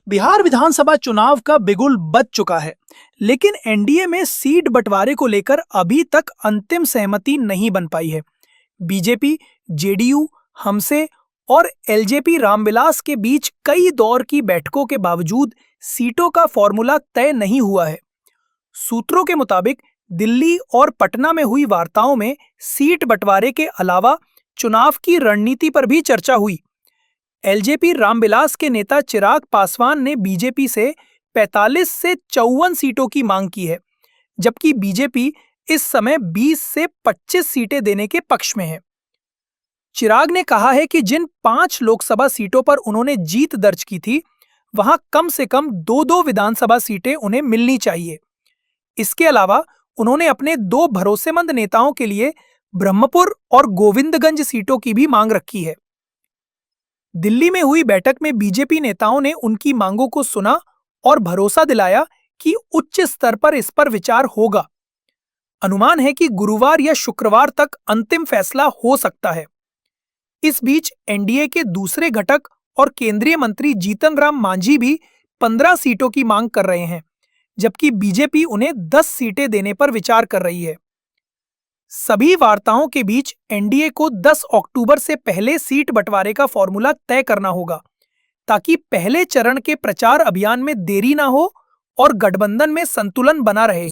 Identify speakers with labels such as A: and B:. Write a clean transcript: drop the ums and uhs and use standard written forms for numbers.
A: बिहार विधानसभा चुनाव का बिगुल बज चुका है, लेकिन एनडीए में सीट बंटवारे को लेकर अभी तक अंतिम सहमति नहीं बन पाई है। बीजेपी, जेडीयू, हमसे और एलजेपी रामविलास के बीच कई दौर की बैठकों के बावजूद सीटों का फॉर्मूला तय नहीं हुआ है। सूत्रों के मुताबिक दिल्ली और पटना में हुई वार्ताओं में सीट बंटवारे के अलावा चुनाव की रणनीति पर भी चर्चा हुई। एलजेपी रामविलास के नेता चिराग पासवान ने बीजेपी से 45 से 54 सीटों की मांग की है, जबकि बीजेपी इस समय 20 से 25 सीटें देने के पक्ष में है। चिराग ने कहा है कि जिन 5 लोकसभा सीटों पर उन्होंने जीत दर्ज की थी, वहां कम से कम 2-2 विधानसभा सीटें उन्हें मिलनी चाहिए। इसके अलावा उन्होंने अपने 2 भरोसेमंद नेताओं के लिए ब्रह्मपुर और गोविंदगंज सीटों की भी मांग रखी है। दिल्ली में हुई बैठक में बीजेपी नेताओं ने उनकी मांगों को सुना और भरोसा दिलाया कि उच्च स्तर पर इस पर विचार होगा। अनुमान है कि गुरुवार या शुक्रवार तक अंतिम फैसला हो सकता है। इस बीच एनडीए के दूसरे घटक और केंद्रीय मंत्री जीतन राम मांझी भी 15 सीटों की मांग कर रहे हैं, जबकि बीजेपी उन्हें 10 सीटें देने पर विचार कर रही है। सभी वार्ताओं के बीच एनडीए को 10 अक्टूबर से पहले सीट बंटवारे का फॉर्मूला तय करना होगा, ताकि पहले चरण के प्रचार अभियान में देरी ना हो और गठबंधन में संतुलन बना रहे।